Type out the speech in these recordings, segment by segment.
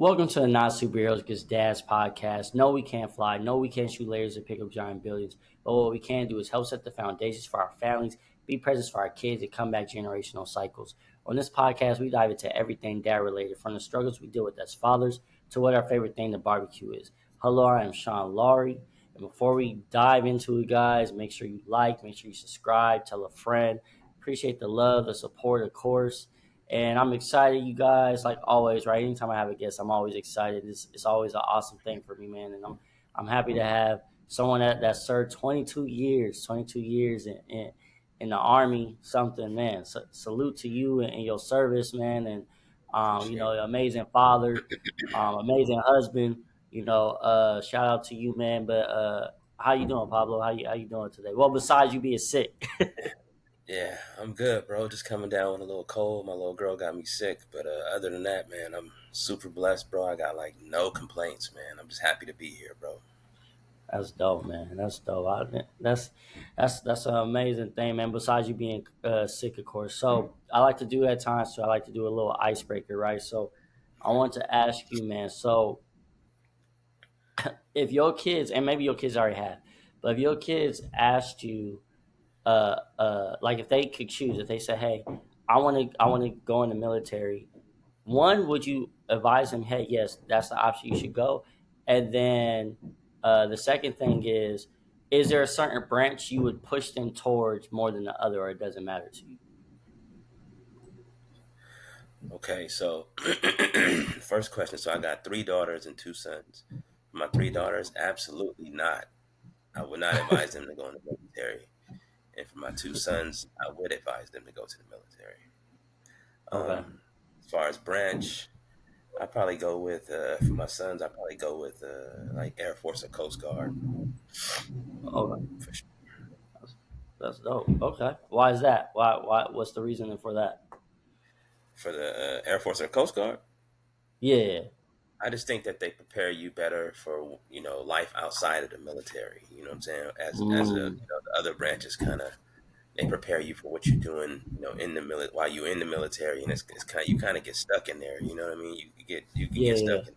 Welcome to the Not Superheroes Because Dads podcast. No, we can't fly. No, we can't shoot lasers and pick up giant buildings. But what we can do is help set the foundations for our families, be present for our kids, and combat generational cycles. On this podcast, we dive into everything dad related, from the struggles we deal with as fathers to what our favorite thing to barbecue is. Hello, I am Sean Laurie. And before we dive into it, guys, make sure you like, make sure you subscribe, tell a friend. Appreciate the love, the support, of course. And I'm excited, you guys, like always, right? Anytime I have a guest, I'm always excited. It's always an awesome thing for me, man. And I'm happy to have someone that served 22 years in the Army, something, man. So, salute to you and your service, man. And, Appreciate it. amazing father, amazing husband, shout out to you, man. But how you doing, Pablo? How you doing today? Well, besides you being sick. Yeah, I'm good, bro. Just coming down with a little cold. My little girl got me sick, but other than that, man, I'm super blessed, bro. I got like no complaints, man. I'm just happy to be here, bro. That's dope, man. That's dope. That's an amazing thing, man. Besides you being sick, of course. So I like to do at times. So I like to do a little icebreaker, right? So I want to ask you, man. So if your kids, and maybe your kids already have, but if your kids asked you, like if they could choose, if they said, "Hey, I want to go in the military," one, would you advise him, hey, yes, that's the option you should go? And then the second thing is there a certain branch you would push them towards more than the other, or it doesn't matter to you? Okay, so first question. So I got three daughters and two sons. My three daughters, absolutely not. I would not advise them to go in the military. And for my two sons, I would advise them to go to the military. Okay. As far as branch, I probably go with for my sons. I probably go with like Air Force or Coast Guard Okay. for sure. That's dope. Okay. Why is that? Why? What's the reasoning for that? For the Air Force or Coast Guard. Yeah. I just think that they prepare you better for life outside of the military. You know what I'm saying? As a Mm, the other branches kind of they prepare you for what you're doing. In the while you're in the military, and it's kind you kind of get stuck in there. You know what I mean? You can yeah. get Yeah. stuck in.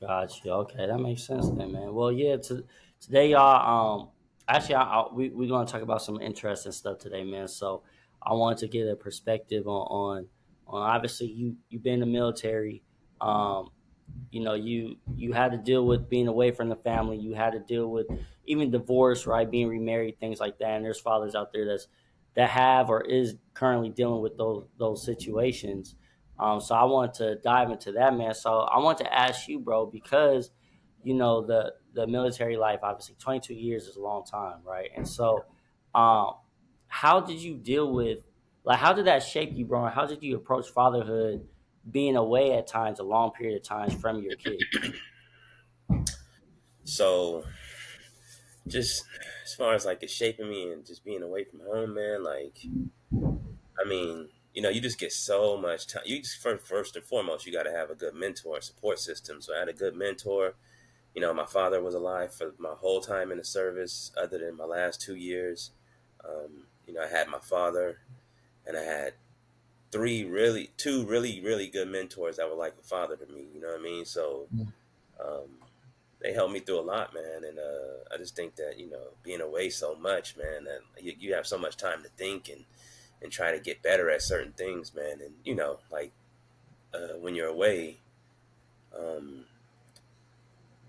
Gotcha. Okay, that makes sense then, man. Well, yeah. Today, y'all. Actually, we're gonna talk about some interesting stuff today, man. So, I wanted to get a perspective on obviously you've been in the military. Um, you had to deal with being away from the family. You had to deal with even divorce, right? Being remarried, things like that. And there's fathers out there that have or is currently dealing with those situations. So I want to dive into that, man. So I want to ask you, bro, because the military life, obviously 22 years is a long time, right? And so, um, how did you deal with, like, how did that shape you, bro? And how did you approach fatherhood, being away at times, a long period of times from your kids? So just as far as like it shaping me and just being away from home, man. Like I mean, you just get so much time. You just first and foremost, you got to have a good mentor, support system. So I had a good mentor. My father was alive for my whole time in the service, other than my last 2 years. I had my father, and I had two really, really good mentors that were like a father to me. You know what I mean? So um, they helped me through a lot, man. And I just think that being away so much, man, that you have so much time to think and try to get better at certain things, man. And like when you're away, um,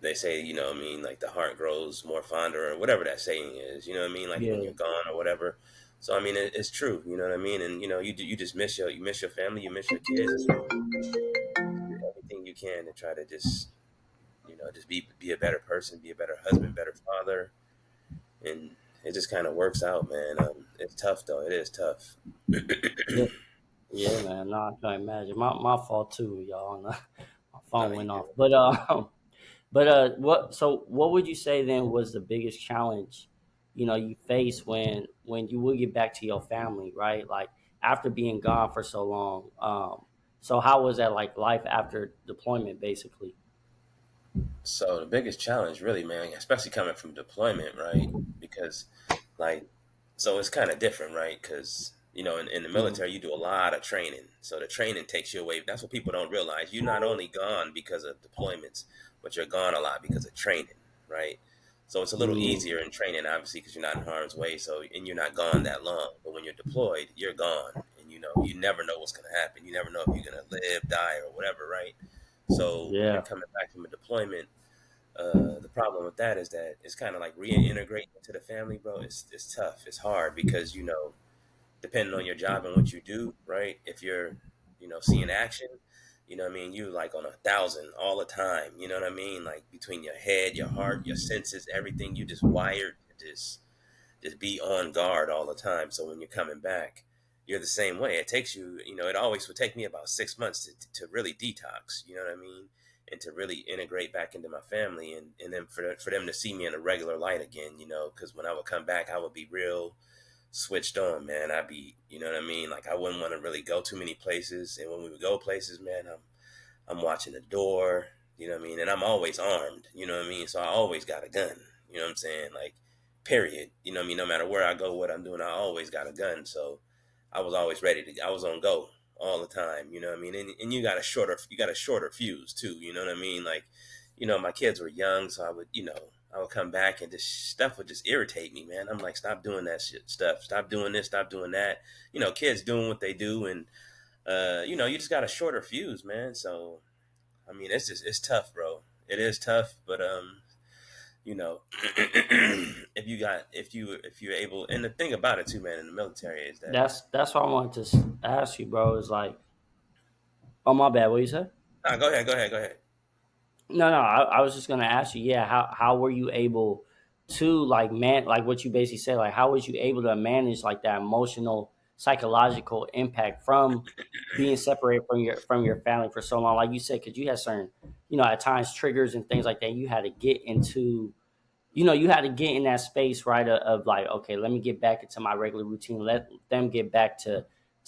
they say, what I mean, like the heart grows more fonder or whatever that saying is, you know what I mean? Like when Yeah, you're gone or whatever. So, I mean, it's true, you know what I mean? And, you just you miss your family, you miss your kids. So you do everything you can to try to just be a better person, be a better husband, better father. And it just kind of works out, man. It's tough though. It is tough. yeah, yeah, man. No, I can imagine. My fault too, y'all. My Nah, phone you went off, good. but what? So, what would you say then was the biggest challenge, you face when you will get back to your family, right? Like after being gone for so long. So how was that like life after deployment, basically? So the biggest challenge, really, man, especially coming from deployment, right? Because, like, so it's kind of different, right? Because In the Mm, military, you do a lot of training. So the training takes you away. That's what people don't realize. You're not only gone because of deployments, but you're gone a lot because of training, right? So it's a little mm, easier in training, obviously, because you're not in harm's way. So, and you're not gone that long. But when you're deployed, you're gone. And, you never know what's going to happen. You never know if you're going to live, die, or whatever, right? So when you're yeah, coming back from a deployment, the problem with that is that it's kind of like reintegrating into the family, bro. It's tough. It's hard because depending on your job and what you do, right? If you're, seeing action, what I mean, you like on 1,000 all the time. You know what I mean? Like between your head, your heart, your senses, everything, you just wired to just be on guard all the time. So when you're coming back, you're the same way. It takes you, it always would take me about 6 months to really detox. You know what I mean? And to really integrate back into my family, and then for them to see me in a regular light again. Because when I would come back, I would be real switched on, man. I'd be, you know what I mean? Like I wouldn't want to really go too many places. And when we would go places, man, I'm watching the door, you know what I mean? And I'm always armed, you know what I mean? So I always got a gun, you know what I'm saying? Like, period. You know what I mean? No matter where I go, what I'm doing, I always got a gun. So I was always I was on go all the time, you know what I mean? And you got a shorter fuse too, you know what I mean? Like, my kids were young, so I would come back and this stuff would just irritate me, man. I'm like, stop doing that shit stuff. Stop doing this, stop doing that. Kids doing what they do, and you just got a shorter fuse, man. So I mean, it's tough, bro. It is tough, but if you're able, and the thing about it too, man, in the military is that that's what I wanted to ask you, bro. Is like, oh my bad, what you say? go ahead, go ahead, go ahead. No, no, I was just gonna ask you, yeah, how were you able to like like what you basically said, like how was you able to manage like that emotional, psychological impact from being separated from your family for so long, like you said, because you had certain, at times triggers and things like that. You had to get into you had to get in that space, right? Of like, okay, let me get back into my regular routine. Let them get back to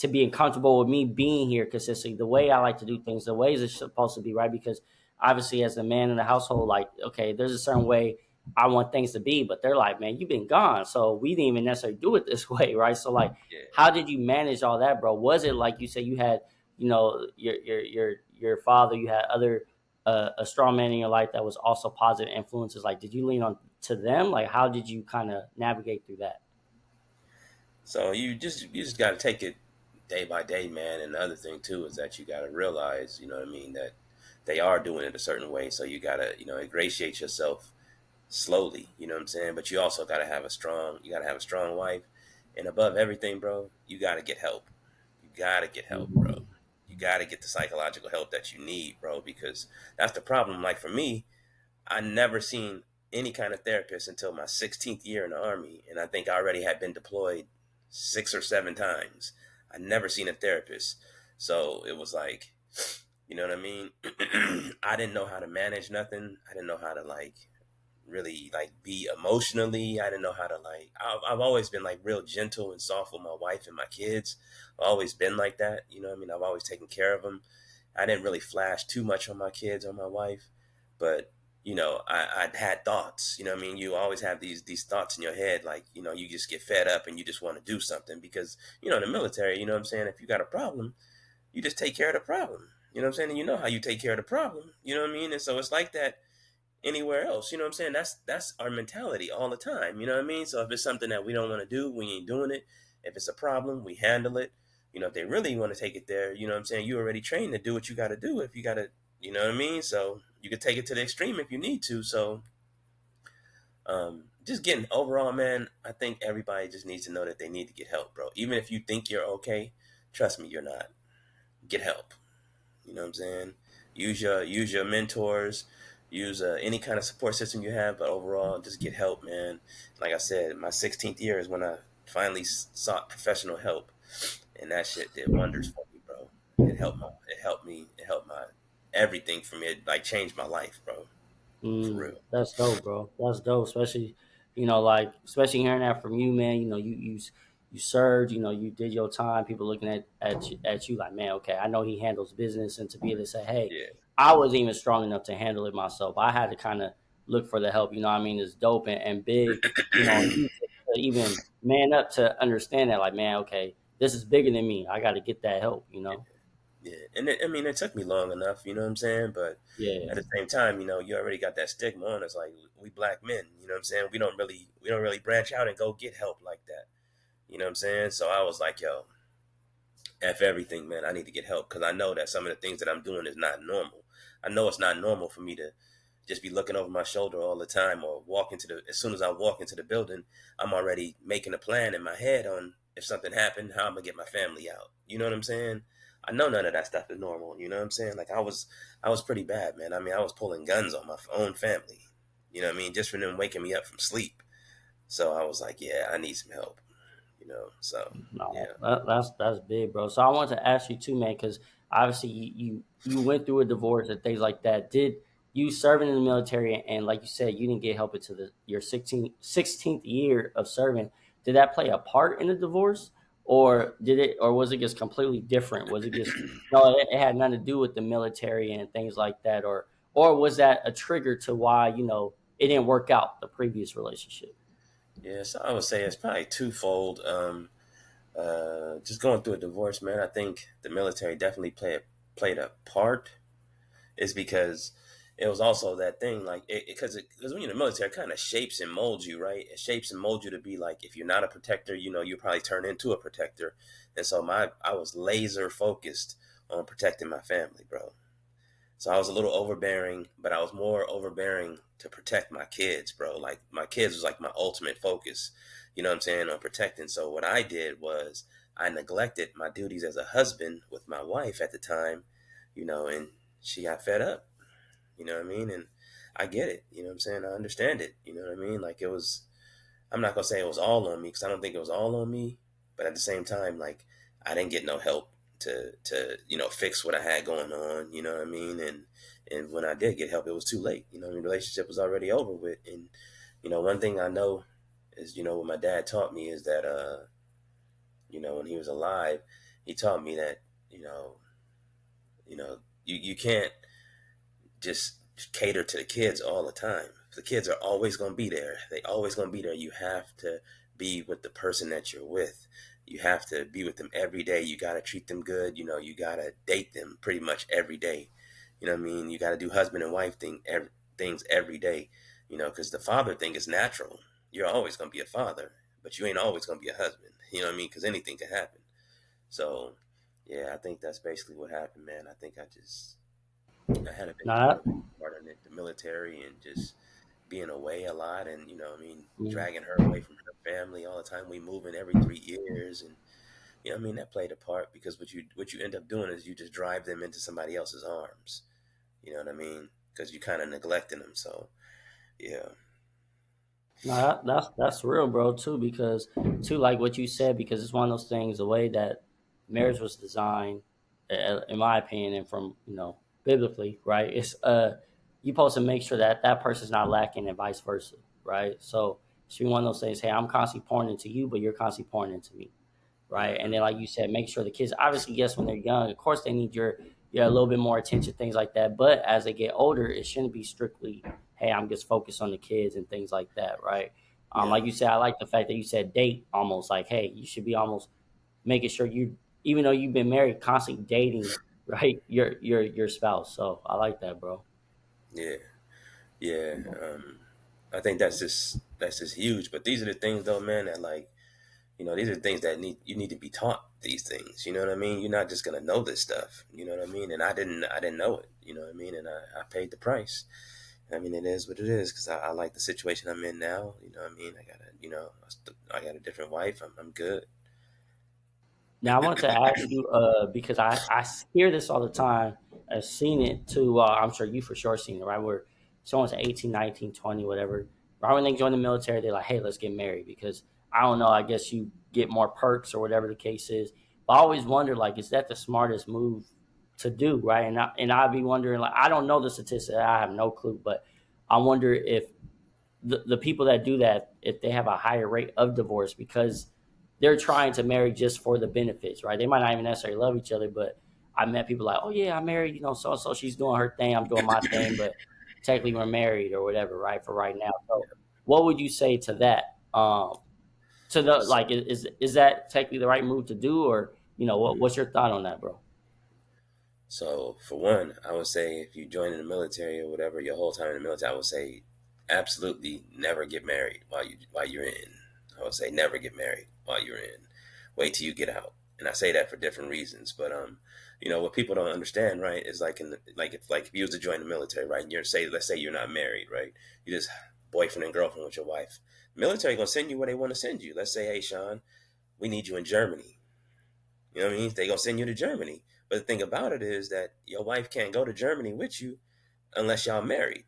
being comfortable with me being here consistently. The way I like to do things, the ways it's supposed to be, right? Because obviously, as the man in the household, like, okay, there's a certain way I want things to be, but they're like, man, you've been gone, so we didn't even necessarily do it this way, right? So, like, Yeah. how did you manage all that, bro? Was it like you said, you had, your father, you had other a strong man in your life that was also positive influences? Like, did you lean on to them? Like, how did you kind of navigate through that? So you just got to take it day by day, man. And the other thing too is that you got to realize, you know what I mean, that they are doing it a certain way. So you got to, ingratiate yourself slowly, you know what I'm saying? But you also you got to have a strong wife. And above everything, bro, you got to get help. You got to get help, bro. Mm, You got to get the psychological help that you need, bro, because that's the problem. Like for me, I never seen any kind of therapist until my 16th year in the army, and I think I already had been deployed 6 or 7 times. I never seen a therapist, so it was like, you know what I mean? I didn't know how to manage nothing. I didn't know how to like really like be emotionally. I didn't know how to like. I've always been like real gentle and soft with my wife and my kids. I've always been like that. You know what I mean? I've always taken care of them. I didn't really flash too much on my kids or my wife, but I had thoughts. You know what I mean? You always have these thoughts in your head, like you just get fed up and you just want to do something because in the military, you know what I'm saying? If you got a problem, you just take care of the problem. You know what I'm saying? And you know how you take care of the problem. You know what I mean? And so it's like that anywhere else. You know what I'm saying? That's our mentality all the time. You know what I mean? So if it's something that we don't want to do, we ain't doing it. If it's a problem, we handle it. If they really want to take it there, you know what I'm saying? You already trained to do what you got to do. If you got to, you know what I mean? So you could take it to the extreme if you need to. So just getting overall, man, I think everybody just needs to know that they need to get help, bro. Even if you think you're okay, trust me, you're not. Get help. You know what I'm saying? Use your mentors, use any kind of support system you have, but overall, just get help, man. Like I said, my 16th year is when I finally sought professional help, and that shit did wonders for me, bro. It helped my everything for me. It like changed my life, bro, for real. that's dope, bro. That's dope, especially like especially hearing that from you, man. You served. You did your time. People looking at you like, man, okay, I know he handles business, and to be able to say, hey, Yeah, I wasn't even strong enough to handle it myself. I had to kind of look for the help. You know what I mean? It's dope and big. You to even man up to understand that, like, man, okay. this is bigger than me. I got to get that help. You know? Yeah, and I mean, it took me long enough, you know what I'm saying? But Yeah. at the same time, you already got that stigma on us, like we black men, you know what I'm saying? We don't really branch out and go get help like that, you know what I'm saying? So I was like, yo, F everything, man. I need to get help because I know that some of the things that I'm doing is not normal. I know it's not normal for me to just be looking over my shoulder all the time or walk into the as soon as I walk into the building, I'm already making a plan in my head on if something happened, how I'm gonna get my family out. You know what I'm saying? I know none of that stuff is normal, you know what I'm saying? Like I was pretty bad, man. I mean, I was pulling guns on my own family. You know what I mean? Just for them waking me up from sleep. So I was like, yeah, I need some help, So, No, yeah. that's big, bro. So I wanted to ask you too, man, because obviously you went through a divorce and things like that. Did you serving in the military and like you said, you didn't get help until your 16th year of serving? Did that play a part in the divorce, or was it just completely different? Was it just no? It had nothing to do with the military and things like that, or was that a trigger to why it didn't work out the previous relationship? Yeah, so I would say it's probably twofold. Just going through a divorce, man. I think the military definitely played a part. Is because it was also that thing like because when you're in the military, it kind of shapes and molds you, right? It shapes and molds you to be like if you're not a protector, you probably turn into a protector. And so I was laser focused on protecting my family, bro. So I was a little overbearing, but I was more overbearing to protect my kids, bro. Like my kids was like my ultimate focus, you know what I'm saying, on protecting. So what I did was I neglected my duties as a husband with my wife at the time, and she got fed up, you know what I mean? And I get it, you know what I'm saying? I understand it, you know what I mean? Like I'm not gonna say it was all on me because I don't think it was all on me, but at the same time, like I didn't get no help to fix what I had going on. You know what I mean? And when I did get help, it was too late. You know, the relationship was already over with. And one thing I know is what my dad taught me is that when he was alive, he taught me that you can't just cater to the kids all the time. The kids are always going to be there. They always going to be there. You have to be with the person that you're with. You have to be with them every day. You got to treat them good. You got to date them pretty much every day. You know what I mean? You got to do husband and wife things every day. Because the father thing is natural. You're always going to be a father, but you ain't always going to be a husband. You know what I mean? Because anything can happen. So, yeah, I think that's basically what happened, man. I had a Nah, big part in it, the military and just being away a lot and mm. dragging her away from her family all the time. We moving every 3 years and that played a part because what you end up doing is you just drive them into somebody else's arms. You know what I mean? Because you kind of neglecting them. So yeah, No, that's real, bro. Too, because too, like what you said, because it's one of those things. The way that marriage was designed, in my opinion, and from biblically, right? It's you supposed to make sure that that person's not lacking, and vice versa, right? So it's one of those things. Hey, I'm constantly pouring into you, but you're constantly pouring into me, right? And hmm then, like you said, make sure the kids obviously, yes, when they're young, of course, they need your a little bit more attention, things like that. But as they get older, it shouldn't be strictly, hey, I'm just focused on the kids and things like that, right? yeah, Like you said, I like the fact that you said date almost like, hey, you should be almost making sure even though you've been married, constantly dating, right, your spouse. So I like that, bro. yeah, yeah. I think that's just huge. But these are the things though, man, that like these are things that you need to be taught these things. You know what I mean? You're not just gonna know this stuff. You know what I mean? And I didn't know it. You know what I mean? And I paid the price. I mean, it is what it is because I like the situation I'm in now. You know what I mean? I got a different wife. I'm good. Now I wanted to ask you because I hear this all the time. I've seen it too. I'm sure you for sure seen it, right? Where someone's 18, 19, 20, whatever. Right when they join the military, they're like, "Hey, let's get married." Because I don't know. I guess you get more perks or whatever the case is. But I always wonder, like, is that the smartest move to do, right? And I'd be wondering, like, I don't know the statistics. I have no clue, but I wonder if the people that do that, if they have a higher rate of divorce because they're trying to marry just for the benefits, right? They might not even necessarily love each other, but I met people like, oh yeah, I married, so and so, she's doing her thing, I'm doing my thing, but technically we're married or whatever, right? For right now. So what would you say to that? So the like is that technically the right move to do, or what's your thought on that, bro? So for one, I would say if you join in the military or whatever, your whole time in the military, I would say absolutely never get married while you're in. I would say never get married while you're in. Wait till you get out. And I say that for different reasons, but what people don't understand, right, is like if you was to join the military, right, and you're say let's say you're not married, right, you just boyfriend and girlfriend with your wife. Military gonna send you where they want to send you. Let's say, hey, Sean, we need you in Germany. You know what I mean? They gonna send you to Germany. But the thing about it is that your wife can't go to Germany with you unless y'all married.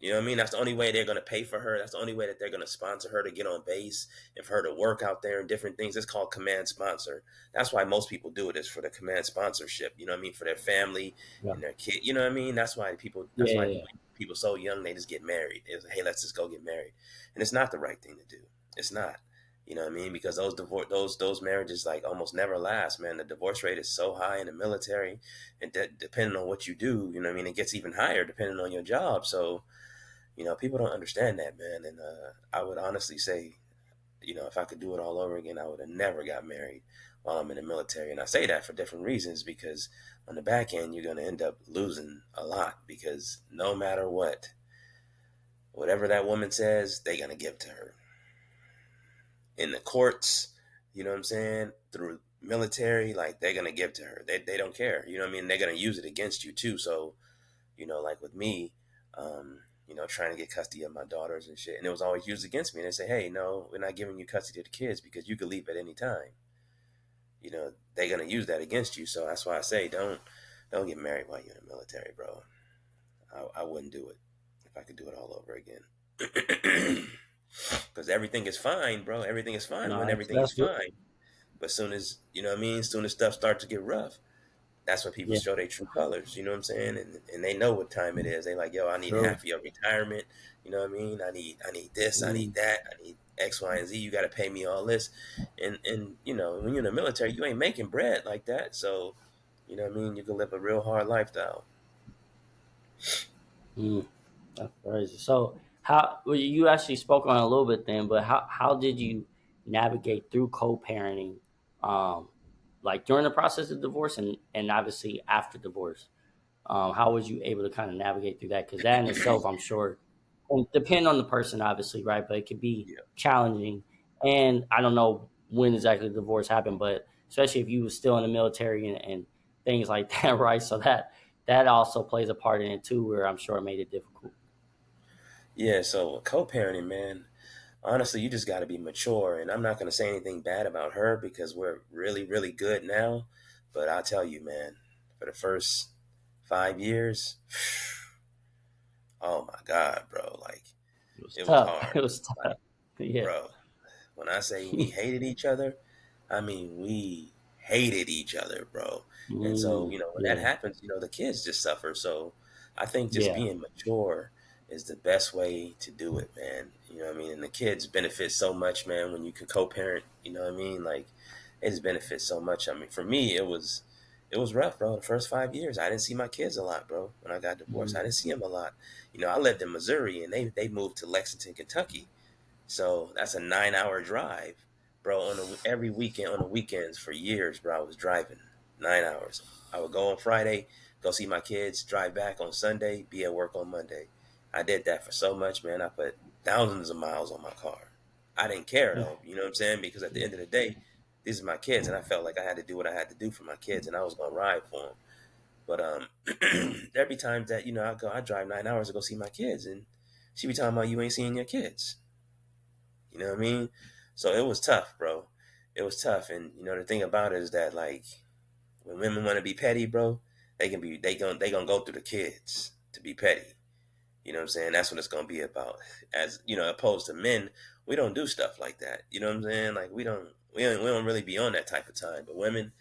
You know what I mean? That's the only way they're gonna pay for her. That's the only way that they're gonna sponsor her to get on base and for her to work out there and different things. It's called command sponsor. That's why most people do it is for the command sponsorship. You know what I mean? For their family Yeah, and their kid. You know what I mean? That's why people. That's yeah, why yeah. people so young they just get married. It's hey, let's just go get married, and it's not the right thing to do. It's not. You know what I mean? Because those marriages like almost never last, man. The divorce rate is so high in the military, and depending on what you do, you know what I mean, it gets even higher depending on your job. So people don't understand that, man. And I would honestly say, if I could do it all over again, I would have never got married while I'm in the military. And I say that for different reasons because on the back end, you're going to end up losing a lot because no matter what, whatever that woman says, they're going to give to her in the courts. You know what I'm saying? Through military, like they're going to give to her. They don't care. You know what I mean? They're going to use it against you too. So like with me, trying to get custody of my daughters and shit. And it was always used against me. And they say, hey, no, we're not giving you custody of the kids because you could leave at any time. They're gonna use that against you. So that's why I say don't get married while you're in the military, bro. I wouldn't do it if I could do it all over again. Because everything is fine, bro. Everything is fine No, when everything that's is good. fine. But soon as you know what I mean, soon as stuff starts to get rough, that's when people Yeah, show their true colors. You know what I'm saying? And they know what time it is. They like, yo, I need true. half of your retirement. You know what I mean? I need this. I need Mm, that. I need X, Y, and Z. You got to pay me all this. And when you're in the military, you ain't making bread like that. So you know what I mean? You can live a real hard lifestyle. mm. That's crazy. So how well, you actually spoke on it a little bit then, but how did you navigate through co-parenting, um, like during the process of divorce and obviously after divorce? How was you able to kind of navigate through that? Because that in itself, I'm sure, and depend on the person, obviously, right? But it could be Yeah. challenging. And I don't know when exactly the divorce happened, but especially if you were still in the military and things like that, right? So that also plays a part in it too, where I'm sure it made it difficult. Yeah. So co-parenting, man. Honestly, you just got to be mature. And I'm not going to say anything bad about her because we're really, really good now. But I'll tell you, man, for the first 5 years, oh my God, bro. Like, It was it was tough. hard. It was Like, tough. Yeah. bro, when I say we hated each other, I mean we hated each other, bro. And so, when that Yeah. happens, the kids just suffer. So I think just Yeah. being mature is the best way to do it, man. You know what I mean? And the kids benefit so much, man, when you can co-parent, you know what I mean? Like it just benefits so much. I mean, for me, it was rough, bro. The first 5 years, I didn't see my kids a lot, bro. When I got divorced, I Mm, didn't see them a lot. I lived in Missouri, and they moved to Lexington, Kentucky. So that's a 9 hour drive, bro. Every weekend, on the weekends for years, bro, I was driving 9 hours. I would go on Friday, go see my kids, drive back on Sunday, be at work on Monday. I did that for so much, man. I put thousands of miles on my car. I didn't care yeah. though, you know what I'm saying? Because at the end of the day, these are my kids, and I felt like I had to do what I had to do for my kids, and I was gonna ride for them. But there be times that I drive 9 hours to go see my kids, and she be talking about you ain't seeing your kids. You know what I mean? So it was tough, bro. It was tough, and the thing about it is that like when women want to be petty, bro, they gonna go through the kids to be petty. You know what I'm saying? That's what it's gonna be about. As opposed to men, we don't do stuff like that. You know what I'm saying? Like we don't really be on that type of time. But women,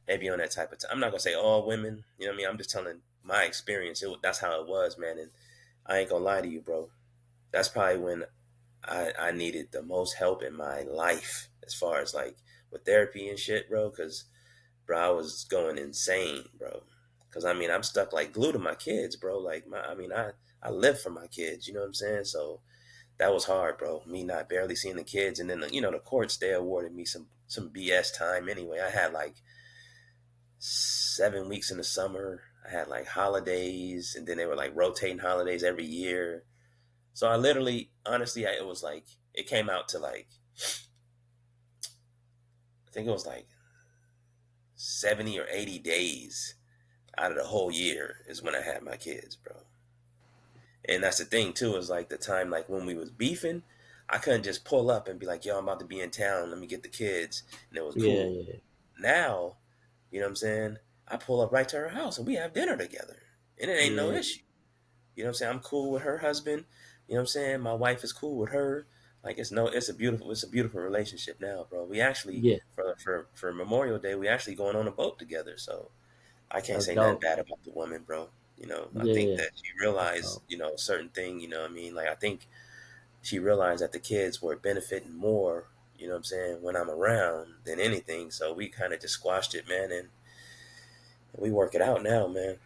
they be on that type of time. I'm not gonna say all women. You know what I mean? I'm just telling my experience. That's how it was, man. And I ain't gonna lie to you, bro. That's probably when I needed the most help in my life as far as like with therapy and shit, bro. Because bro, I was going insane, bro. Because I mean, I'm stuck like glue to my kids, bro. Like I live for my kids. You know what I'm saying? So that was hard, bro. Me not barely seeing the kids, and then the courts they awarded me some BS time anyway. I had like 7 weeks in the summer. I had like holidays, and then they were like rotating holidays every year. So I literally, honestly, it was like it came out to like I think it was like 70 or 80 days out of the whole year is when I had my kids, bro. And that's the thing too, is like the time like when we was beefing, I couldn't just pull up and be like, yo, I'm about to be in town, let me get the kids, and it was Yeah, cool. yeah, Now, you know what I'm saying? I pull up right to her house and we have dinner together. And it ain't no yeah, issue. You know what I'm saying? I'm cool with her husband. You know what I'm saying? My wife is cool with her. Like it's a beautiful relationship now, bro. We actually yeah. for Memorial Day, we actually going on a boat together. So I can't That's say nothing dope. bad about the woman, bro. I think Yeah, that she that's realized, dope. a certain thing, what I mean? Like I think she realized that the kids were benefiting more, you know what I'm saying, when I'm around than anything. So we kind of just squashed it, man, and we work it out now, man.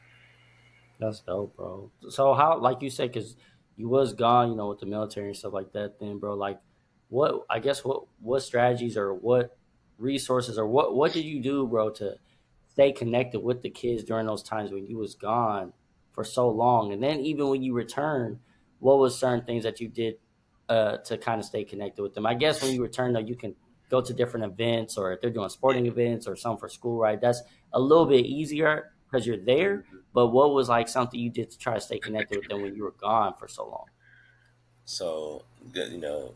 That's dope, bro. So how, like you said, because you was gone, with the military and stuff like that. Then, bro, like, what? I guess what strategies or what resources or what did you do, bro, to stay connected with the kids during those times when you was gone for so long? And then even when you returned, what was certain things that you did to kind of stay connected with them? I guess when you return, though, you can go to different events, or if they're doing Yeah. sporting events or some for school, right? That's a little bit easier because you're there. Mhm. But what was like something you did to try to stay connected with them when you were gone for so long? So, good,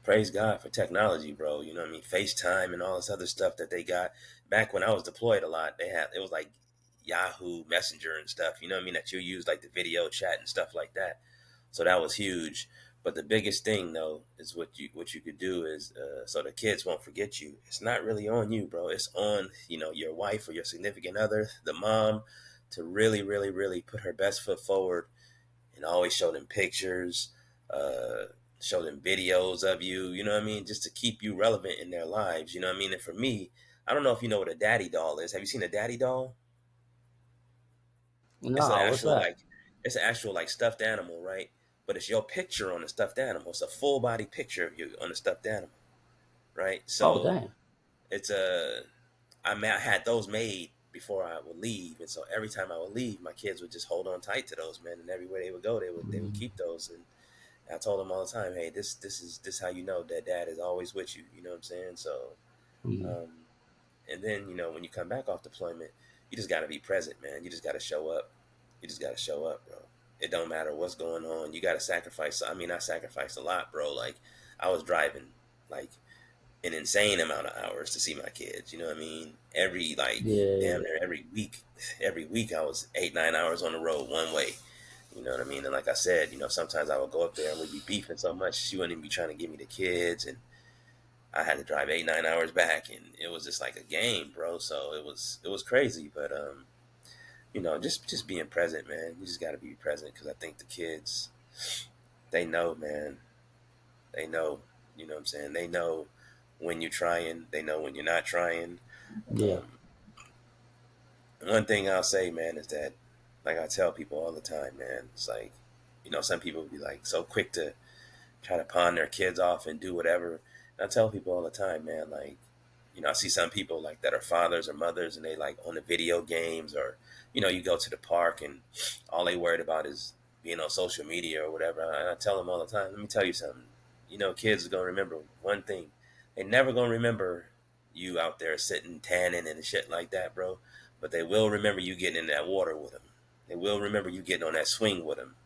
praise God for technology, bro. You know what I mean? FaceTime and all this other stuff that they got. Back when I was deployed a lot, it was like Yahoo Messenger and stuff, you know what I mean? That you use like the video chat and stuff like that. So that was huge. But the biggest thing though is what you could do is so the kids won't forget you. It's not really on you, bro. It's on your wife or your significant other, the mom, to really, really, really put her best foot forward and always show them pictures, uh, show them videos of you. You know what I mean? Just to keep you relevant in their lives. You know what I mean? And for me, I don't know if you know what a daddy doll is. Have you seen a daddy doll? It's an No, what's actual that? like it's an actual like stuffed animal, right? But it's your picture on the stuffed animal. It's a full body picture of you on the stuffed animal, right? Oh, So dang. it's I had those made before I would leave, and so every time I would leave, my kids would just hold on tight to those, man. And everywhere they would go, they would Mhm. keep those. And I told them all the time, hey, this is how you know that dad is always with you. You know what I'm saying? So, Mhm. um, and then when you come back off deployment, you just got to be present, man. You just got to show up. You just got to show up, bro. It don't matter what's going on. You got to sacrifice. I mean, I sacrificed a lot, bro. Like I was driving like an insane amount of hours to see my kids. You know what I mean? Every like damn Yeah, near every week I was 8 9 hours on the road one way. You know what I mean? And like I said, sometimes I would go up there and we'd be beefing so much she wouldn't even be trying to give me the kids, and I had to drive 8 9 hours back, and it was just like a game, bro. So it was crazy, but just being present, man. You just got to be present because I think the kids, they know, man. They know, you know what I'm saying? They know when you're trying, they know when you're not trying. yeah, Um, one thing I'll say, man, is that, like I tell people all the time, man, it's like, some people be like so quick to try to pawn their kids off and do whatever. And I tell people all the time, man, like, I see some people like that are fathers or mothers and they like on the video games, or, you go to the park and all they worried about is being on social media or whatever. And I tell them all the time, let me tell you something. Kids are going to remember one thing. They never going to remember you out there sitting tanning and shit like that, bro. But they will remember you getting in that water with them. They will remember you getting on that swing with them.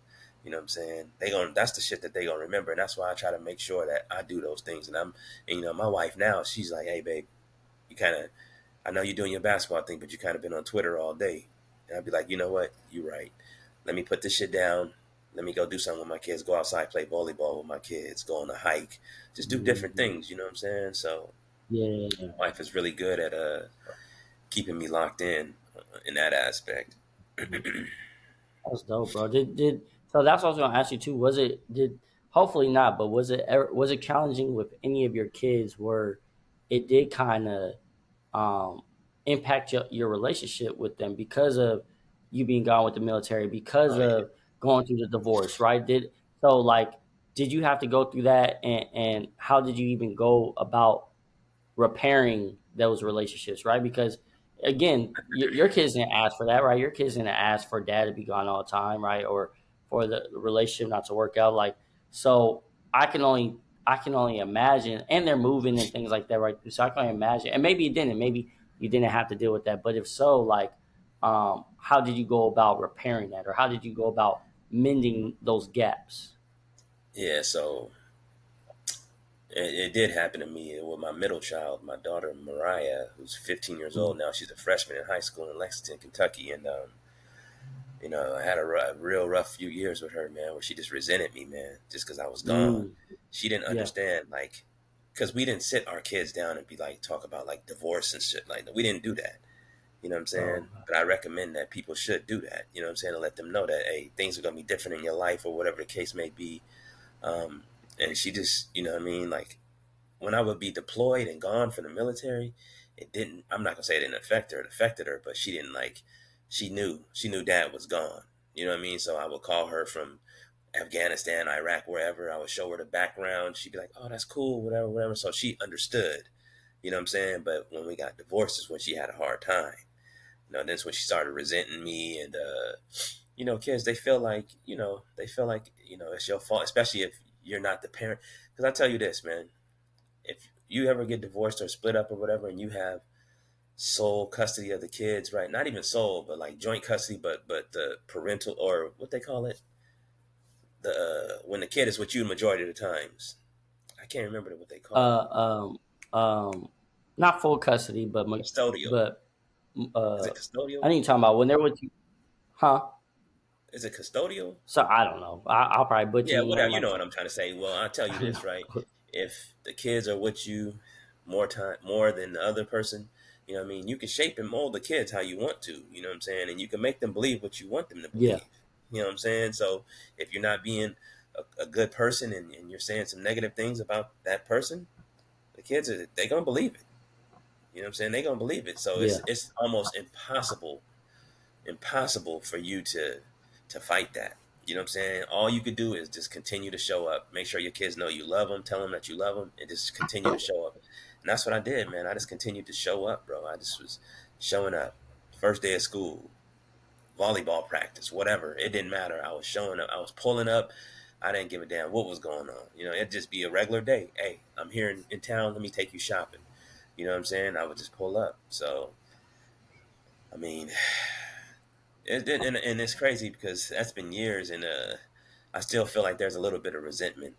You know what I'm saying? That's the shit that they gonna remember, and that's why I try to make sure that I do those things. And my wife now, she's like, "Hey, babe, you kind of, I know you're doing your basketball thing, but you kind of been on Twitter all day." And I'd be like, "You know what? You're right. Let me put this shit down. Let me go do something with my kids. Go outside, play volleyball with my kids. Go on a hike. Just do different mhm. things." You know what I'm saying? So Yeah. my wife is really good at keeping me locked in that aspect. That's dope, bro. Did so? That's what I was gonna ask you too. Was it did hopefully not, but was it challenging with any of your kids where it did kind of um, impact your relationship with them because of you being gone with the military, because Oh yeah. of going through the divorce, right? Did so like did you have to go through that, and how did you even go about repairing those relationships, right? Because again, your kids didn't ask for that, right? Your kids didn't ask for dad to be gone all the time, right? Or for the relationship not to work out. Like, so I can only I can only imagine, and they're moving and things like that, right? So I can only imagine, and maybe it didn't, maybe you didn't have to deal with that, but if so, like, how did you go about repairing that, or how did you go about mending those gaps? Yeah, so it did happen to me with my middle child, my daughter Mariah, who's 15 years Mm, old now. She's a freshman in high school in Lexington, Kentucky, and I had a real rough few years with her, man, where she just resented me, man, just because I was gone. mm, She didn't yeah. understand, like, because we didn't sit our kids down and be like, talk about like divorce and shit. Like, we didn't do that. You know what I'm Oh, saying? But I recommend that people should do that. You know what I'm saying? To let them know that, hey, things are going to be different in your life or whatever the case may be. Um, and she just, you know what I mean? Like, when I would be deployed and gone from the military, it didn't. I'm not gonna say it didn't affect her. It affected her, but she didn't like. She knew dad was gone. You know what I mean? So I would call her from Afghanistan, Iraq, wherever. I would show her the background. She'd be like, "Oh, that's cool, whatever, whatever." So she understood. You know what I'm saying? But when we got divorced is when she had a hard time. That's when she started resenting me, and kids, they feel like it's your fault, especially if you're not the parent. Because I tell you this, man, if you ever get divorced or split up or whatever, and you have sole custody of the kids, right? Not even sole, but like joint custody, but the parental, or what they call it, the when the kid is with you majority of the times. I can't remember what they call it. uh, not full custody, but Custodial. but Is uh, it custodial? I need to talk about when they're with you, huh? Is it custodial? So I don't know. I'll probably butcher Yeah, your whatever. name. You Like, know what I'm trying to say. Well, I'll tell you I this, right? know. If the kids are with you more than the other person, what I mean? You can shape and mold the kids how you want to, you know what I'm saying? And you can make them believe what you want them to Yeah, believe. You know what I'm saying? So if you're not being a good person, and you're saying some negative things about that person, the kids they're gonna believe it. You know what I'm saying? They're gonna believe it. So yeah, it's almost impossible for you to fight that. You know what I'm saying? All you could do is just continue to show up. Make sure your kids know you love them. Tell them that you love them, and just continue to show up. And that's what I did, man. I just continued to show up, bro. I just was showing up. First day of school, volleyball practice, whatever. It didn't matter. I was showing up. I was pulling up. I didn't give a damn what was going on. It'd just be a regular day. Hey, I'm here in town. Let me take you shopping. You know what I'm saying? I would just pull up. So, I mean, and it's crazy because that's been years, and I still feel like there's a little bit of resentment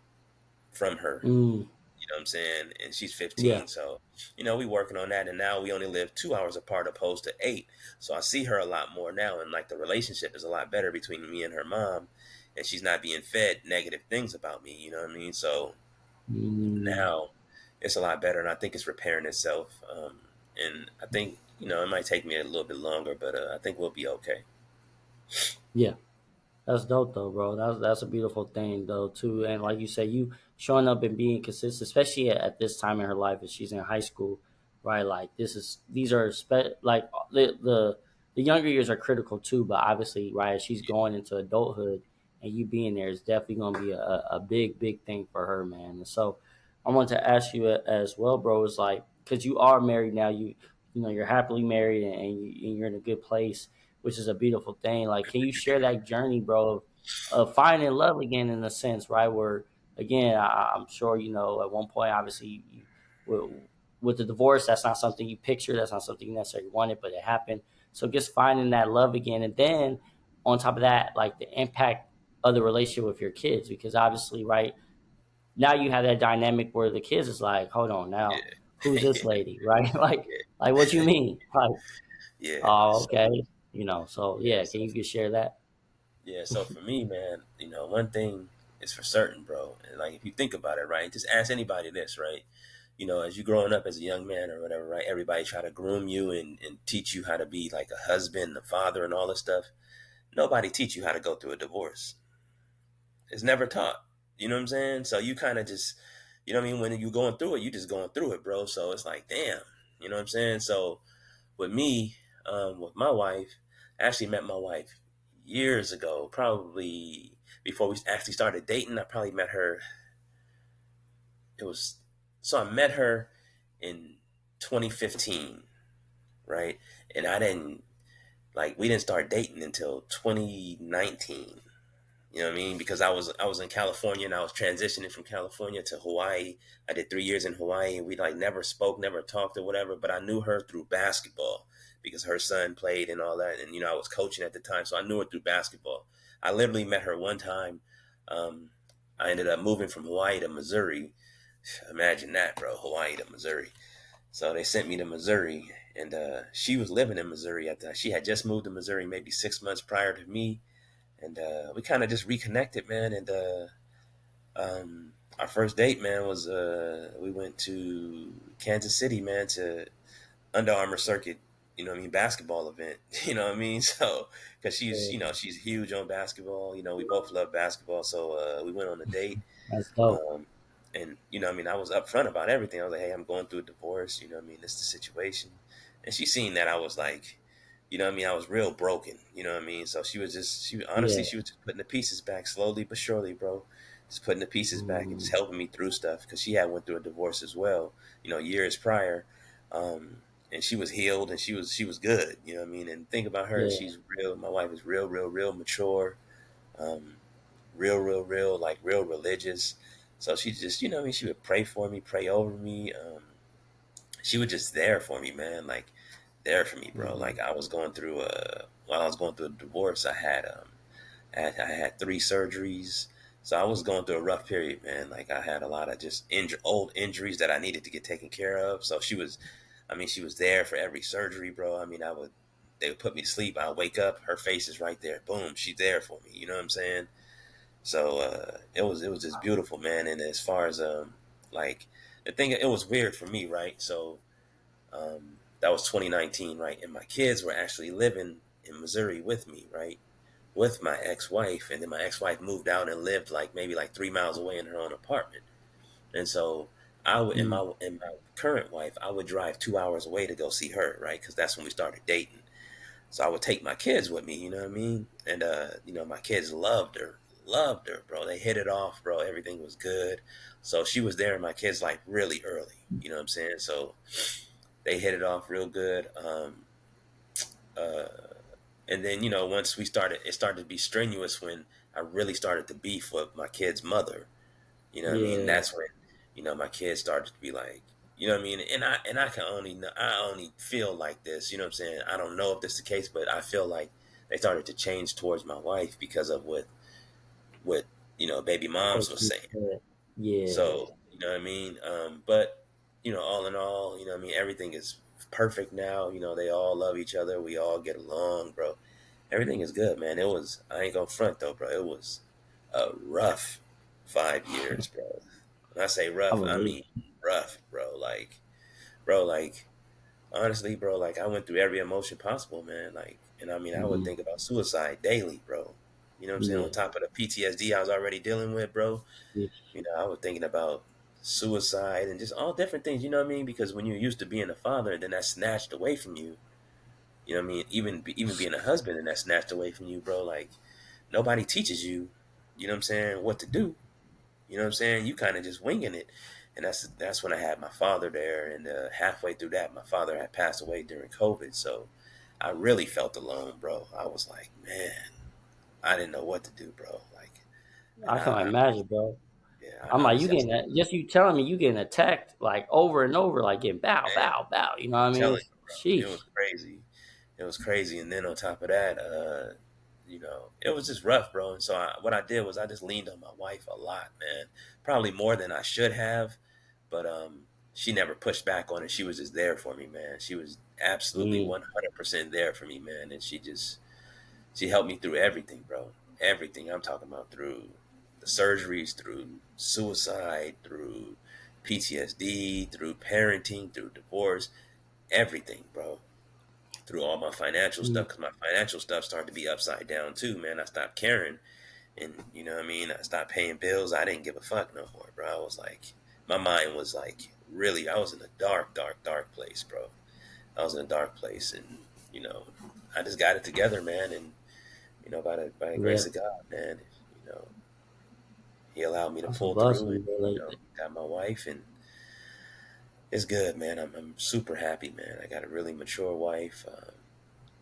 from her. mm, You know what I'm saying? And she's yeah, 15, so we working on that. And now we only live 2 hours apart opposed to 8. So I see her a lot more now, and like the relationship is a lot better between me and her mom, and she's not being fed negative things about me. You know what I mean? So mm, now it's a lot better, and I think it's repairing itself. And I think it might take me a little bit longer, but I think we'll be okay. yeah. That's dope though, bro. That's a beautiful thing though too. And like you say, you showing up and being consistent, especially at this time in her life, as she's in high school, right? Like these are like the younger years are critical too. But obviously, right, as she's going into adulthood, and you being there is definitely going to be a big thing for her, man. And so, I want to ask you as well, bro. Is like because you are married now, you know you're happily married, and you're in a good place, which is a beautiful thing. Like, can you share that journey, bro, of finding love again in a sense, right? Where again, I'm sure at one point, obviously, with the divorce, that's not something you picture, that's not something you necessarily wanted, but it happened. So just finding that love again, and then on top of that, like the impact of the relationship with your kids, because obviously, right now you have that dynamic where the kids is like, hold on, now who's this Yeah, lady, right? Like what you yeah, mean? Like, yeah. oh, So okay, so yeah, yeah, can so you just share that? yeah, so for me, man, one thing is for certain, bro. And like if you think about it, right? Just ask anybody this, right? As you growing up as a young man or whatever, right? Everybody try to groom you and teach you how to be like a husband, a father, and all this stuff. Nobody teach you how to go through a divorce. It's never taught. You know what I'm saying? So you kind of just, what I mean? When you're going through it, you just going through it, bro. So it's like, damn. You know what I'm saying? So with me, with my wife, I actually met my wife years ago, probably before we actually started dating, I probably met her. It was so I met her in 2015, right? And I didn't like we didn't start dating until 2019. You know what I mean? Because I was in California and I was transitioning from California to Hawaii. I did 3 years in Hawaii and we like never spoke, never talked or whatever. But I knew her through basketball because her son played and all that. And I was coaching at the time, so I knew her through basketball. I literally met her one time. Um, I ended up moving from Hawaii to Missouri. Imagine that, bro. Hawaii to Missouri. So they sent me to Missouri, and she was living in Missouri at that. She had just moved to Missouri maybe 6 months prior to me, and we kind of just reconnected, man. And our first date, man, was we went to Kansas City, man, to Under Armour circuit. You know what I mean? Basketball event. You know what I mean? So because Yeah, she's huge on basketball. We both love basketball, so we went on a date. that's dope. Um, and I mean, I was upfront about everything. I was like, "Hey, I'm going through a divorce. You know what I mean? This is the situation." And she seen that I was like, what I mean? I was real broken. You know what I mean? So honestly, Yeah. she was just putting the pieces back slowly but surely, bro. Just putting the pieces back and just Mm, helping me through stuff because she had went through a divorce as well. Years prior. And she was healed and she was good. You know what I mean? And think about her. yeah. She's real. My wife is real, real, real mature. Um, real, real, real, like real religious. So she just, what I mean, she would pray for me, pray over me. She was just there for me, man. Like there for me, bro. Mm, Like I was going through while I was going through a divorce, I had 3 surgeries. So I was going through a rough period, man. Like I had a lot of just old injuries that I needed to get taken care of. So she was there for every surgery, bro. I mean, they would put me to sleep. I wake up, her face is right there. Boom, she's there for me. You know what I'm saying? So it was just beautiful, man. And as far as like the thing, it was weird for me, right? So that was 2019, right? And my kids were actually living in Missouri with me, right? With my ex-wife, and then my ex-wife moved out and lived like maybe like 3 miles away in her own apartment. And so I would, in mm, my current wife, I would drive 2 hours away to go see her, right? Because that's when we started dating. So I would take my kids with me, you know what I mean? And my kids loved her, bro. They hit it off, bro. Everything was good. So she was there in my kids like really early, you know what I'm saying? So they hit it off real good. Uh, and then once it started to be strenuous when I really started to beef with my kid's mother. You know what I mean? yeah. That's when my kids started to be like, you know what I mean? And I can only know, I only feel like this. You know what I'm saying? I don't know if this is the case, but I feel like they started to change towards my wife because of what baby moms What was you saying. said. Yeah. So you know what I mean? But all in all, I mean, everything is perfect now. They all love each other. We all get along, bro. Everything is good, man. I ain't gonna front though, bro. It was a rough 5 years, bro. When I say I rough, I believe. mean rough, bro. Like honestly, bro, like I went through every emotion possible, man. Like, and I mean, I would Mm, think about suicide daily, bro. You know what I'm saying? On yeah. top of the PTSD I was already dealing with, bro. Yes. I was thinking about suicide and just all different things. You know what I mean? Because when you're used to being a father, then that's snatched away from you. You know what I mean? Even being a husband, and that's snatched away from you, bro. Like nobody teaches you. You know what I'm saying? What to do. You know what I'm saying? You kind of just winging it. And that's when I had my father there. And halfway through that, my father had passed away during COVID. So I really felt alone, bro. I was like, man, I didn't know what to do, bro. Like, and I can I imagine, bro. yeah, I'm like, you honestly, getting that? Just you telling me you getting attacked like over and over, like getting bow, man, bow, bow. You know what I'm I mean? telling It's, you, bro, it sheesh. was crazy. It was crazy. And then on top of that, it was just rough, bro. And so what I did was I just leaned on my wife a lot, man. Probably more than I should have. But she never pushed back on it. She was just there for me, man. She was absolutely Mm, 100% there for me, man. And she helped me through everything, bro. Everything. I'm talking about through the surgeries, through suicide, through PTSD, through parenting, through divorce, everything, bro. Through all my financial mm, stuff, because my financial stuff started to be upside down too, man. I stopped caring, and you know what I mean. I stopped paying bills. I didn't give a fuck no more, bro. I was like, my mind was like, really. I was in a dark, dark, dark place, bro. I was in a dark place, and you know, I just got it together, man. And by the yeah. grace of God, man. he allowed me to That's a pull through, and blessing, bro. got my wife, and it's good, man. I'm super happy, man. I got a really mature wife,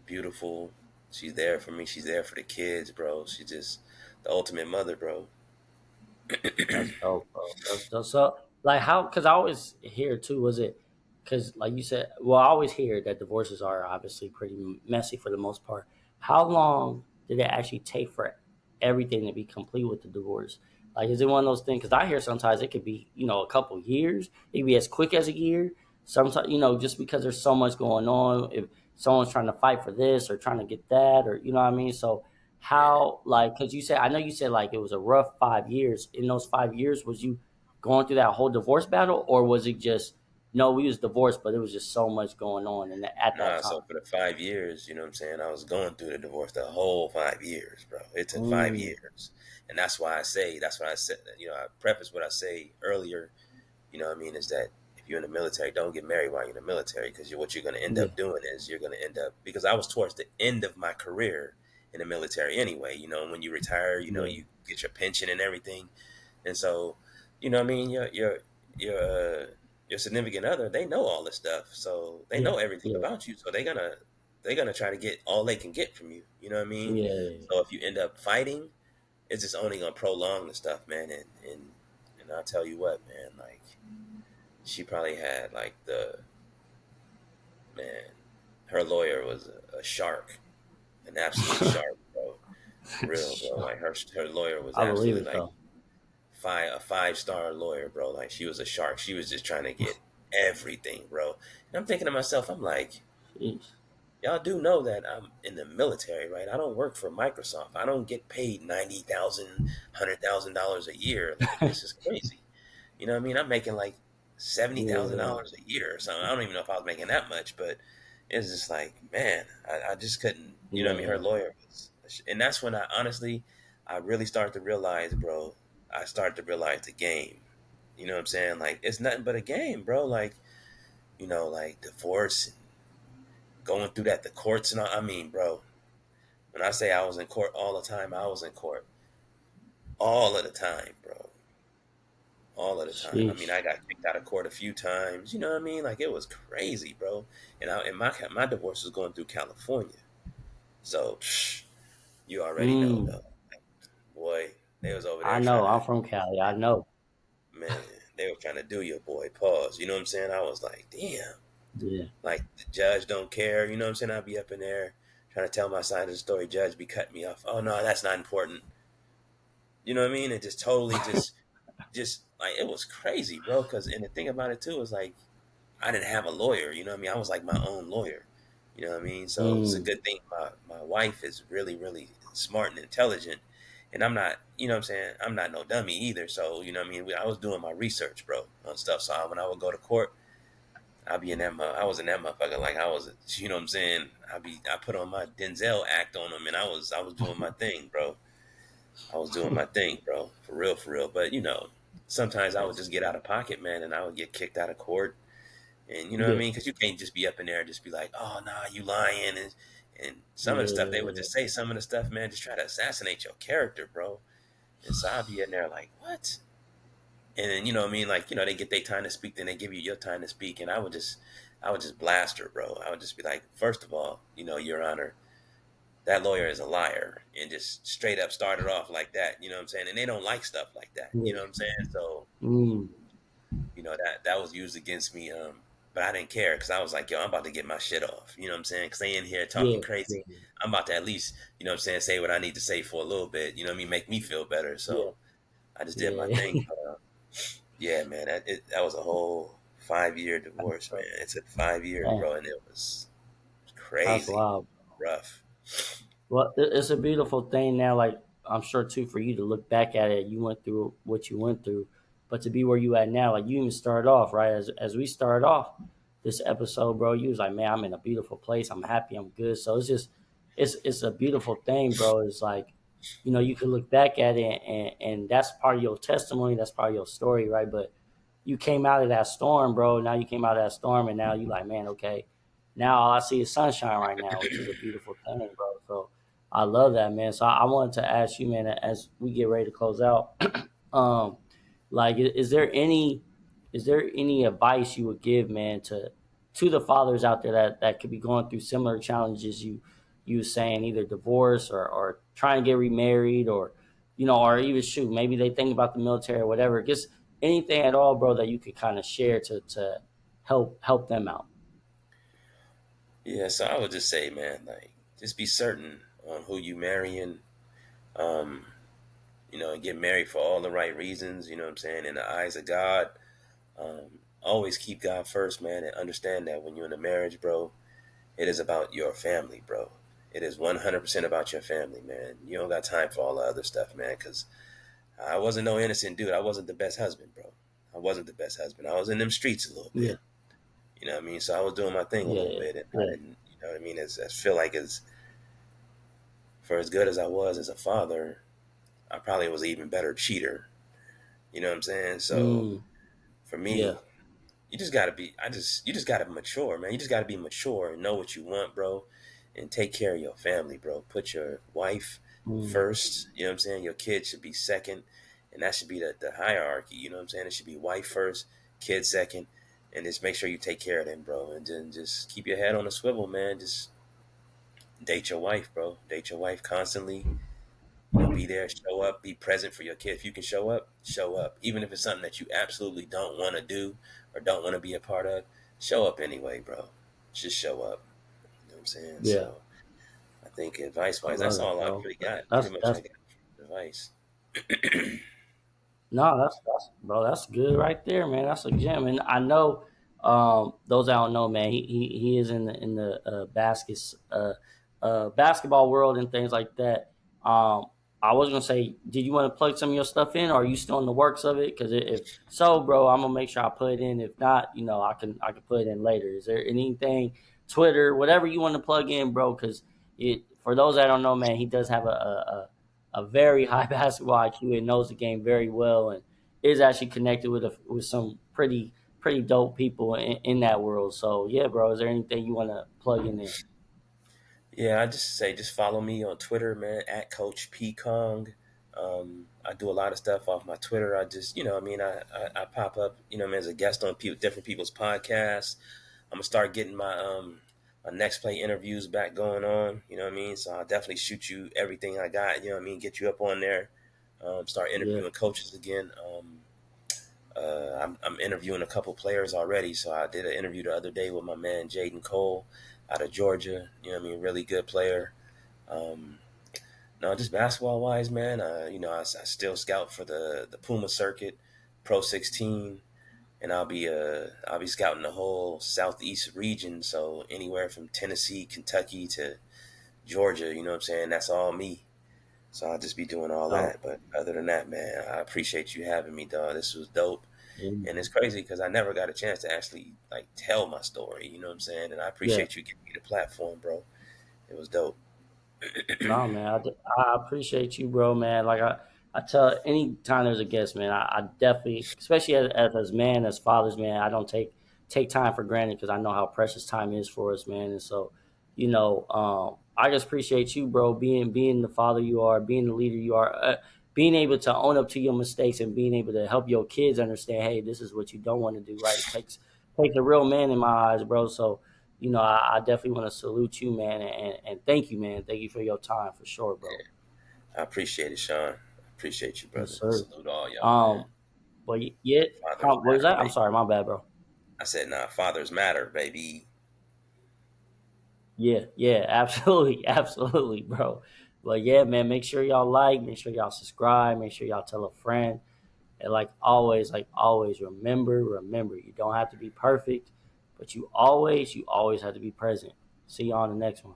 beautiful. She's there for me. She's there for the kids, bro. She's just the ultimate mother, bro. That's dope, bro. That's dope. So, like, how? Because I always hear too. Was it? Because, like you said, well, I always hear that divorces are obviously pretty messy for the most part. How long did it actually take for everything to be complete with the divorce? Like, is it one of those things? Because I hear sometimes it could be, a couple years. It could be as quick as a year. Sometimes, just because there's so much going on. If someone's trying to fight for this or trying to get that, or you know what I mean. So, Yeah. how, like, because you said, I know you said like it was a rough 5 years. In those 5 years, was you going through that whole divorce battle, or was it just no, we was divorced, but it was just so much going on at that Nah, so time? for the 5 years, you know what I'm saying, I was going through the divorce the whole 5 years, bro. It took five Mm, years. And that's why I said, I preface what I say earlier, you know what I mean, is that if you're in the military, don't get married while you're in the military, because what you're going to end yeah, up doing is you're going to end up, because I was towards the end of my career in the military anyway, when you retire, yeah, you get your pension and everything. And so, you know what I mean, your your significant other, they know all this stuff. So they yeah, know everything yeah, about you. So they're gonna try to get all they can get from you. You know what I mean? yeah. So if you end up fighting, it's just only gonna prolong the stuff, man. And I'll tell you what, man, like she probably had like the man, her lawyer was a shark, an absolute shark, bro. For real, bro. Sure. Like her lawyer was I believe absolutely it like though. a 5-star lawyer, bro. Like she was a shark. She was just trying to get everything, bro. And I'm thinking to myself, I'm like, Jeez. y'all do know that I'm in the military, right? I don't work for Microsoft. I don't get paid $90,000, $100,000 a year. Like this is crazy. You know what I mean? I'm making like seventy thousand Yeah, dollars a year or something. I don't even know if I was making that much, but it's just like, man, I just couldn't. You know what I mean? Her yeah, lawyer was, and that's when I honestly, I really started to realize, bro. I started to realize the game. You know what I'm saying? Like it's nothing but a game, bro. Like like divorce and going through that, the courts and all. I mean, bro, when I say I was in court all the time, I was in court all of the time, bro. All of the time. I mean, sheesh. I got kicked out of court a few times. You know what I mean? Like it was crazy, bro. And my divorce was going through California, so you already know, Mm, though. Boy, they was over I there trying know. I'm to, from Cali. I know. man, they were trying to do your boy. Pause. You know what I'm saying? I was like, damn. Yeah, Like the judge don't care. You know what I'm saying? I'd be up in there trying to tell my side of the story. Judge be cutting me off. Oh no, that's not important. You know what I mean? It just totally just like it was crazy, bro. Because and the thing about it too is like I didn't have a lawyer. You know what I mean? I was like my own lawyer. You know what I mean? So it's a mm, good thing my wife is really really smart and intelligent, and I'm not. You know what I'm saying? I'm not no dummy either. So you know what I mean? I was doing my research, bro, on stuff. So when I would go to court, I'd be in that. I was in that motherfucker like I was. You know what I'm saying? I put on my Denzel act on them, and I was doing my thing, bro. I was doing my thing, bro, for real, for real. But sometimes I would that's just get out of pocket, man, and I would get kicked out of court. And you know what I yeah, mean? Because you can't just be up in there and just be like, "Oh, nah, you lying," and some of the stuff they would yeah, just say, some of the stuff, man, just try to assassinate your character, bro. And so I'd be in there like, "What?" And then you know what I mean? Like they get their time to speak, then they give you your time to speak, and I would just blast her, bro. I would just be like, first of all, Your Honor, that lawyer is a liar, and just straight up started off like that. You know what I'm saying? And they don't like stuff like that. You know yeah. what I'm saying? So Mm, that was used against me. But I didn't care because I was like, yo, I'm about to get my shit off. You know what I'm saying? Because they in here talking yeah, crazy. yeah, I'm about to at least, what I'm saying, say what I need to say for a little bit. You know what I mean? Make me feel better. yeah, So I just did my yeah. thing. But, yeah, man, that was a whole 5 year divorce, man. So, It took 5 years, man, bro, and it was that's crazy, wild. rough. Well, it's a beautiful thing now. Like I'm sure too, for you to look back at it, you went through what you went through, but to be where you at now, like you even started off right as we started off this episode, bro. You was like, man, I'm in a beautiful place. I'm happy. I'm good. So it's just, it's a beautiful thing, bro. It's like, you can look back at it, and that's part of your testimony. That's part of your story, right? But you came out of that storm, bro. Now you came out of that storm, and now you like, man, okay. Now all I see is sunshine right now, which is a beautiful thing, bro. So I love that, man. So I wanted to ask you, man, as we get ready to close out, Um, like, is there any advice you would give, man, to the fathers out there that could be going through similar challenges you were saying, either divorce or trying to get remarried, or or even shoot, maybe they think about the military or whatever. Just anything at all, bro, that you could kind of share to help them out. Yeah, so I would just say, man, like just be certain on who you marrying. Um, and get married for all the right reasons. You know what I'm saying? In the eyes of God, always keep God first, man, and understand that when you're in a marriage, bro, it is about your family, bro. It is 100% about your family, man. You don't got time for all the other stuff, man, because I wasn't no innocent dude. I wasn't the best husband, bro. I wasn't the best husband. I was in them streets a little Yeah, bit. You know what I mean? So I was doing my thing a little yeah, bit, and I yeah. didn't, you know what I mean? As feel like as for as good as I was as a father, I probably was an even better cheater. You know what I'm saying? So Mm, for yeah. me, you just gotta mature, man. You just gotta be mature and know what you want, bro, and take care of your family, bro. Put your wife Mm, first. You know what I'm saying? Your kids should be second, and that should be the hierarchy. You know what I'm saying? It should be wife first, kid second, and just make sure you take care of them, bro. And then just keep your head on a swivel, man. Just date your wife, bro. Date your wife constantly. Be there, show up, be present for your kid. If you can show up, show up. Even if it's something that you absolutely don't want to do or don't want to be a part of, show up anyway, bro. Just show up. You know what I'm saying? yeah. So I think advice I wise, love that's that, all I bro. really got. Pretty much I That's got advice. No, that's bro, that's good right there, man. That's a gem, and I know those I don't know, man. He is in the basketball world and things like that. Um, I was gonna say, did you want to plug some of your stuff in, or are you still in the works of it? Because if so, bro, I'm gonna make sure I put it in. If not, I can put it in later. Is there anything, Twitter, whatever you want to plug in, bro? Because it for those that don't know, man, he does have a very high basketball IQ and knows the game very well, and is actually connected with some pretty dope people in that world. So yeah, bro, is there anything you want to plug in there? Yeah, I just say just follow me on Twitter, man, at Coach P Kong. I do a lot of stuff off my Twitter. I just, I pop up, as a guest on different people's podcasts. I'm gonna start getting my next play interviews back going on. You know what I mean? So I'll definitely shoot you everything I got. You know what I mean? Get you up on there. Start Yeah, interviewing coaches again. I'm interviewing a couple players already. So I did an interview the other day with my man Jaden Cole out of Georgia. You know what I mean? Really good player. Um, no, just basketball wise, man. I still scout for the Puma circuit, Pro 16, and I'll be scouting the whole southeast region. So anywhere from Tennessee, Kentucky to Georgia. You know what I'm saying? That's all me. So I'll just be doing all dope. that. But other than that, man, I appreciate you having me, dog. This was dope. Yeah, And it's crazy because I never got a chance to actually like tell my story. You know what I'm saying? And I yeah. appreciate you giving me the platform, bro. It was dope. No, man, I appreciate you, bro, man. Like I tell any time there's a guest, man, I definitely, especially as man, as fathers, man, I don't take time for granted because I know how precious time is for us, man. And so, I just appreciate you, bro, being the father you are, being the leader you are, being able to own up to your mistakes and being able to help your kids understand, hey, this is what you don't want to do, right? Takes a real man in my eyes, bro. So I definitely want to salute you, man, and thank you, man. Thank you for your time, for sure, bro. I appreciate it, Sean. I appreciate you, Yes, brother. sir. Salute all y'all, man. Um, but yeah, Fathers what was matter, that? I'm baby. sorry, my bad, bro. I said, nah, fathers matter, baby. Yeah, yeah, absolutely, absolutely, bro. But yeah, man, make sure y'all subscribe, make sure y'all tell a friend, and like always, remember, you don't have to be perfect, but you always have to be present. See you on the next one.